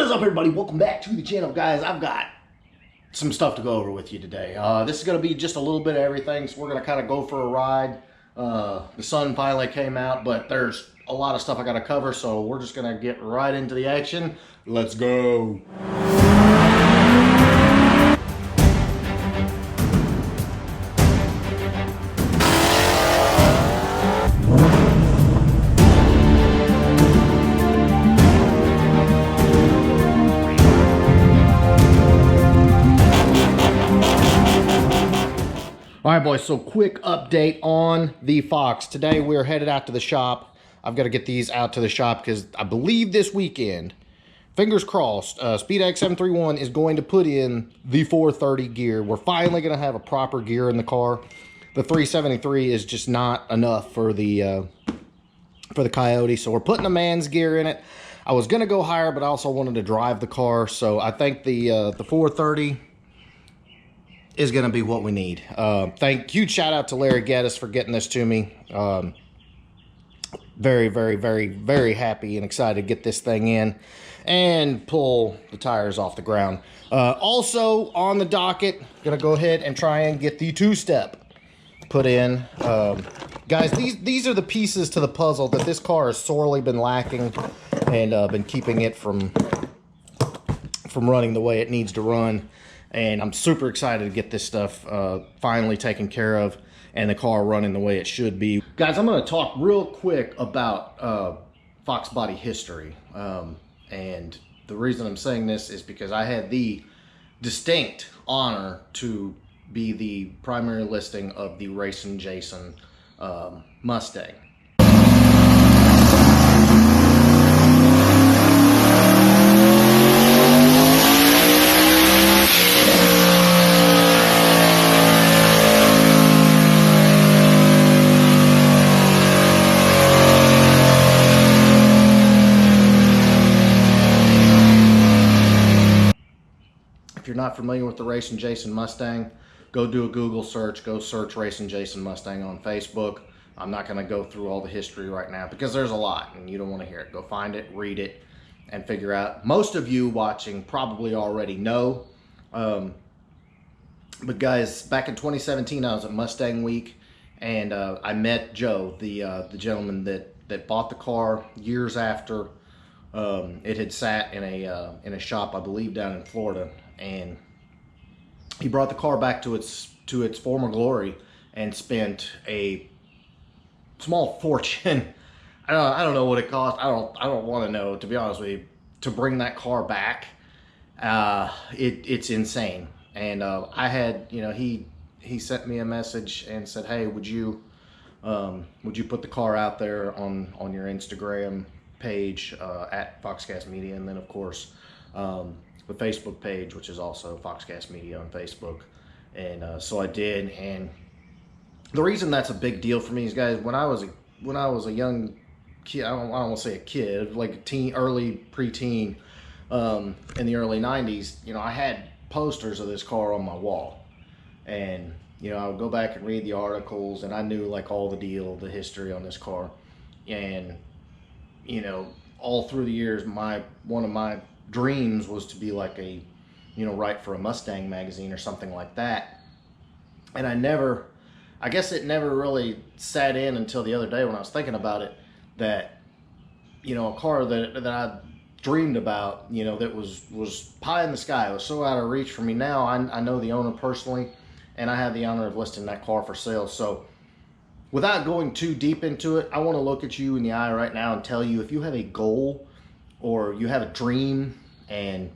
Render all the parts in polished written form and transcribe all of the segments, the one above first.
What is up, everybody? Welcome back to the channel, guys. I've got some stuff to go over with you today. This is going to be just a little bit of everything, so we're going to kind of go for a ride. The sun finally came out, but there's a lot of stuff I got to cover, so we're just going to get right into the action. Let's go. All right, boys, so quick update on the Fox. Today we're headed out to the shop. I've got to get these out to the shop because I believe this weekend, fingers crossed, SpeedX 731 is going to put in the 430 gear. We're finally going to have a proper gear in the car. The 373 is just not enough for the Coyote, so we're putting a man's gear in it. I was going to go higher, but I also wanted to drive the car, so I think the 430 is going to be what we need. Huge shout out to Larry Geddes for getting this to me. Very happy and excited to get this thing in and pull the tires off the ground. Also on the docket, gonna go ahead and try and get the two-step put in. Guys, these are the pieces to the puzzle that this car has sorely been lacking and been keeping it from running the way it needs to run. And I'm super excited to get this stuff finally taken care of and the car running the way it should be. Guys, I'm going to talk real quick about Fox body history. And the reason I'm saying this is because I had the distinct honor to be the primary listing of the Racin Jason Mustang. If you're not familiar with the Racin Jason Mustang, go do a Google search. Go search Racin Jason Mustang on Facebook. I'm not going to go through all the history right now because there's a lot and you don't want to hear it. Go find it, read it, and figure out. Most of you watching probably already know. But guys, back in 2017, I was at Mustang Week, and I met Joe, the gentleman that bought the car years after it had sat in a shop, I believe, down in Florida. And he brought the car back to its former glory and spent a small fortune. I don't know what it cost. I don't want to know, to be honest with you, to bring that car back. It's insane. And I had, he sent me a message and said, hey, would you put the car out there on your Instagram page at Foxcast Media, and then of course the Facebook page, which is also Foxcast Media on Facebook. And so I did. And the reason that's a big deal for me is, guys, when I was a young kid, I don't want to say a kid, like a teen, early preteen, in the early 90s, I had posters of this car on my wall. And I would go back and read the articles, and I knew like all the history on this car. And all through the years, one of my dreams was to be like write for a Mustang magazine or something like that. And I guess it never really sat in until the other day when I was thinking about it, that a car that I dreamed about, that was pie in the sky. It was so out of reach for me. Now I know the owner personally, and I have the honor of listing that car for sale. So without going too deep into it, I want to look at you in the eye right now and tell you, if you have a goal or you have a dream and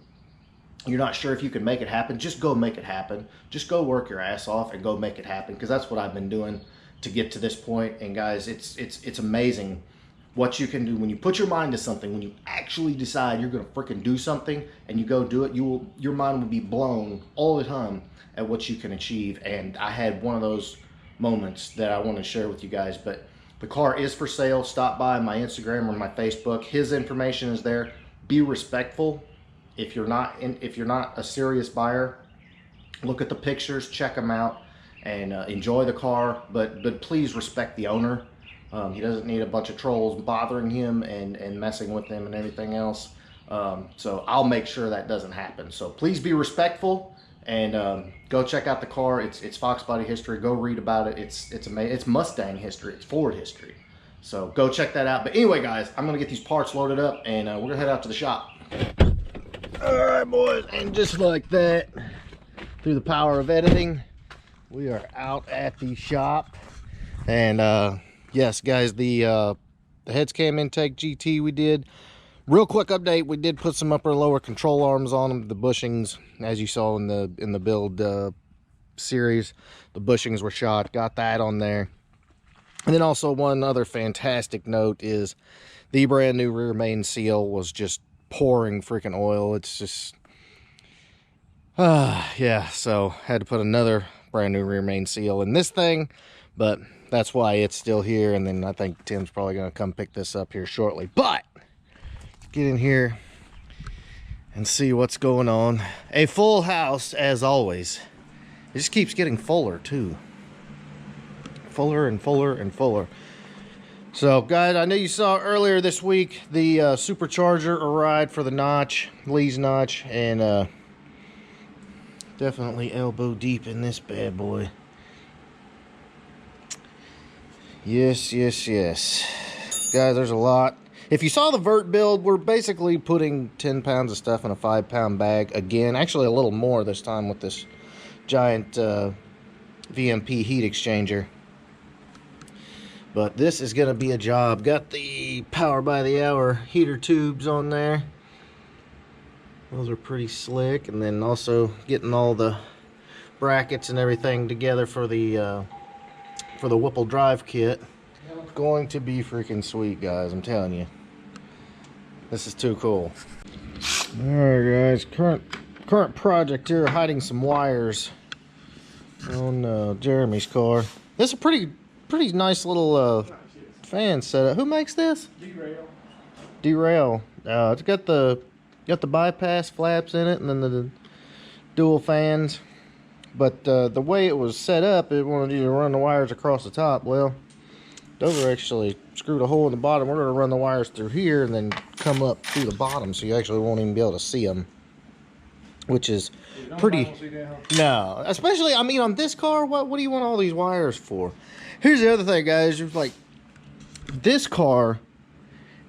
you're not sure if you can make it happen, just go make it happen. Just go work your ass off and go make it happen, because that's what I've been doing to get to this point. And guys, it's amazing what you can do when you put your mind to something. When you actually decide you're going to freaking do something and you go do it, your mind will be blown all the time at what you can achieve. And I had one of those moments that I want to share with you guys. But the car is for sale. Stop by my Instagram or my Facebook. His information is there. Be respectful. If you're not a serious buyer, look at the pictures, check them out, and enjoy the car. But please respect the owner. He doesn't need a bunch of trolls bothering him and messing with him and everything else. So I'll make sure that doesn't happen. So please be respectful, and go check out the car. It's foxbody history. Go read about it. It's amazing. It's Mustang history. It's Ford history. So go check that out. But anyway, guys, I'm gonna get these parts loaded up, and we're gonna head out to the shop. All right, boys, and just like that, through the power of editing, we are out at the shop. And yes, guys, the heads cam intake GT we did. Real quick update: we did put some upper and lower control arms on them. The bushings, as you saw in the build series, the bushings were shot. Got that on there. And then also one other fantastic note is the brand new rear main seal was just pouring freaking oil. It's just yeah. So had to put another brand new rear main seal in this thing, but that's why it's still here. And then I think Tim's probably gonna come pick this up here shortly. But get in here and see what's going on. A full house as always. It just keeps getting fuller too. Fuller and fuller and fuller. So guys, I know you saw earlier this week the supercharger arrived for the notch, Lee's notch, and definitely elbow deep in this bad boy. Yes, yes, yes. Guys, there's a lot. If you saw the vert build, we're basically putting 10 pounds of stuff in a 5-pound bag. Again, actually a little more this time with this giant VMP heat exchanger. But this is going to be a job. Got the power by the hour heater tubes on there. Those are pretty slick. And then also getting all the brackets and everything together for the Whipple drive kit. Going to be freaking sweet, guys. I'm telling you. This is too cool. Alright, guys, current project here, hiding some wires on Jeremy's car. This is a pretty nice little fan setup. Who makes this? Derail. It's got the bypass flaps in it, and then the dual fans. But the way it was set up, it wanted you to run the wires across the top. Well, Dover actually screwed a hole in the bottom. We're going to run the wires through here and then come up through the bottom, so you actually won't even be able to see them, which is pretty. No, especially, I mean, on this car, what do you want all these wires for? Here's the other thing, guys. You're like, this car,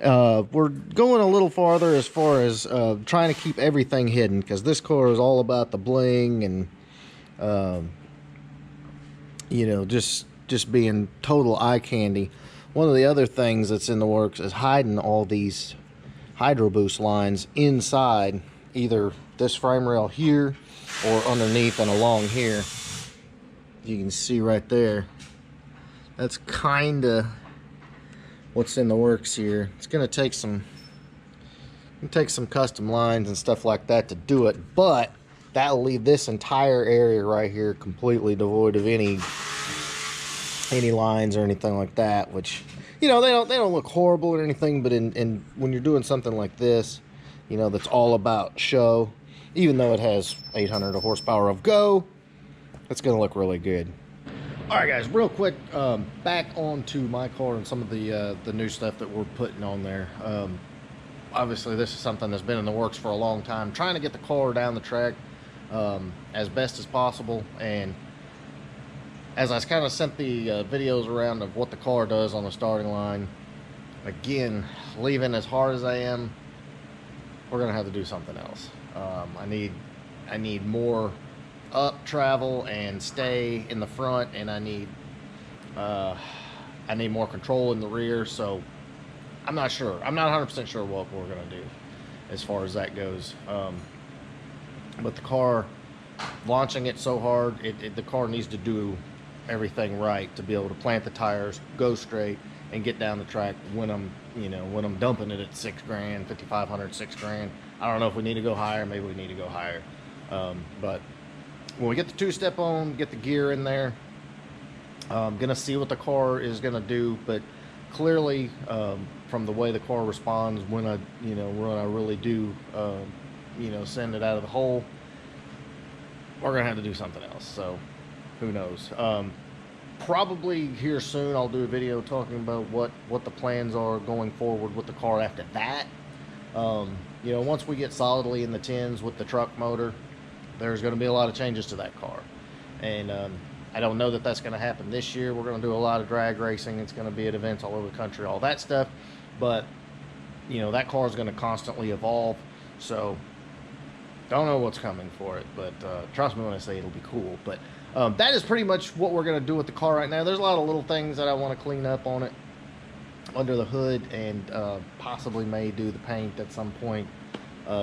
we're going a little farther as far as trying to keep everything hidden, because this car is all about the bling and you know, just being total eye candy. One of the other things that's in the works is hiding all these hydro boost lines inside either this frame rail here or underneath and along here. You can see right there. That's kind of what's in the works here. It's going to take some custom lines and stuff like that to do it, but that'll leave this entire area right here completely devoid of any lines or anything like that, which, you know, they don't look horrible or anything, but in when you're doing something like this, you know, that's all about show, even though it has 800 horsepower of go, it's gonna look really good. All right, guys, real quick, back onto my car and some of the new stuff that we're putting on there. Obviously this is something that's been in the works for a long time, trying to get the car down the track as best as possible. And as I kind of sent the videos around of what the car does on the starting line, again, leaving as hard as I am, we're gonna have to do something else. I need more up travel and stay in the front, and I need more control in the rear. So I'm not sure. I'm not 100% sure what we're gonna do as far as that goes. But the car, launching it so hard, the car needs to do everything right to be able to plant the tires, go straight, and get down the track when I'm dumping it at $6 grand, $5,500, $6 grand. I don't know if we need to go higher. Maybe we need to go higher. But when we get the two-step on, get the gear in there, I'm gonna see what the car is gonna do. But clearly, from the way the car responds when I really do, send it out of the hole, we're gonna have to do something else. So who knows? Probably here soon I'll do a video talking about what the plans are going forward with the car after that. you know, once we get solidly in the tens with the truck motor, there's going to be a lot of changes to that car. And I don't know that that's going to happen this year. We're going to do a lot of drag racing. It's going to be at events all over the country, all that stuff. But, you know, that car is going to constantly evolve. So, don't know what's coming for it. But trust me when I say it'll be cool. But that is pretty much what we're going to do with the car right now. There's a lot of little things that I want to clean up on it under the hood, and possibly may do the paint at some point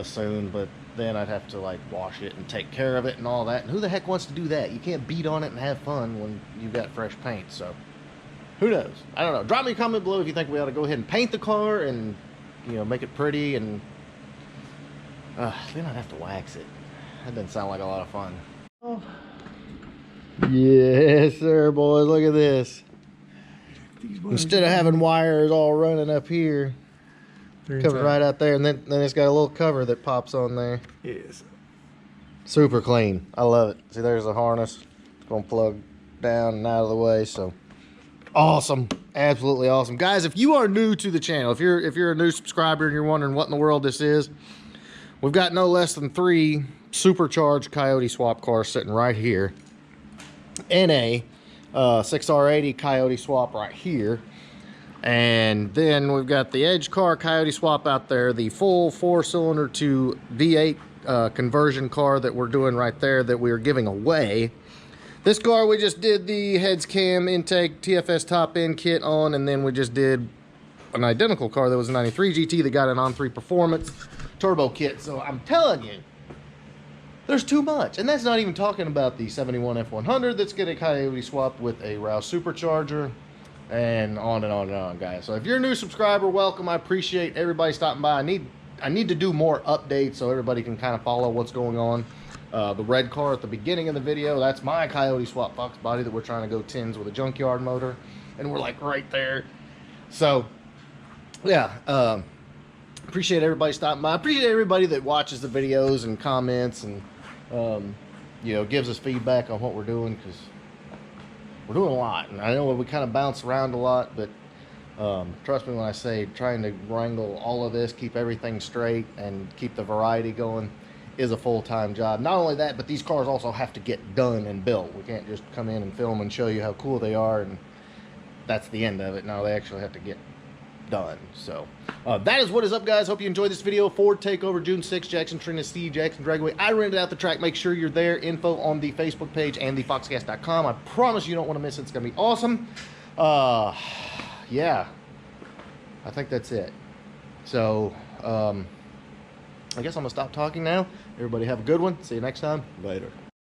soon. But then I'd have to like wash it and take care of it and all that, and who the heck wants to do that? You can't beat on it and have fun when you've got fresh paint. So who knows? I don't know. Drop me a comment below if you think we ought to go ahead and paint the car and, you know, make it pretty, and then I'd have to wax it. That doesn't sound like a lot of fun. Oh. Yes sir, boys, look at this. Instead of having wires all running up here, coming right out there, and then it's got a little cover that pops on there. Yes. Super clean. I love it. See, there's the harness. It's going to plug down and out of the way. So awesome. Absolutely awesome. Guys, if you are new to the channel, if you're a new subscriber and you're wondering what in the world this is, we've got no less than 3 supercharged Coyote swap cars sitting right here. NA 6R80 Coyote swap right here. And then we've got the Edge car Coyote swap out there, the full 4-cylinder to V8 conversion car that we're doing right there that we are giving away. This car we just did the heads cam intake TFS top end kit on, and then we just did an identical car that was a 93 GT that got an on-3 performance turbo kit. So I'm telling you, there's too much. And that's not even talking about the 71 F100 that's getting Coyote swapped with a Rouse supercharger, and on and on and on, guys. So if you're a new subscriber, welcome. I appreciate everybody stopping by. I need to do more updates so everybody can kind of follow what's going on. The red car at the beginning of the video, that's my Coyote swap fox body that we're trying to go tins with a junkyard motor, and we're like right there. So yeah, appreciate everybody stopping by. I appreciate everybody that watches the videos and comments and you know, gives us feedback on what we're doing, because we're doing a lot, and I know we kind of bounce around a lot, but trust me when I say trying to wrangle all of this, keep everything straight, and keep the variety going is a full-time job. Not only that, but these cars also have to get done and built. We can't just come in and film and show you how cool they are, and that's the end of it. No, they actually have to get done. So that is what is up, guys. Hope you enjoyed this video. Ford takeover June 6th, Jackson Trina C, Jackson Dragway. I rented out the track. Make sure you're there. Info on the Facebook page and the foxcast.com. I promise you don't want to miss it. It's gonna be awesome. Yeah, I think that's it. So I guess I'm gonna stop talking now. Everybody have a good one. See you next time. Later.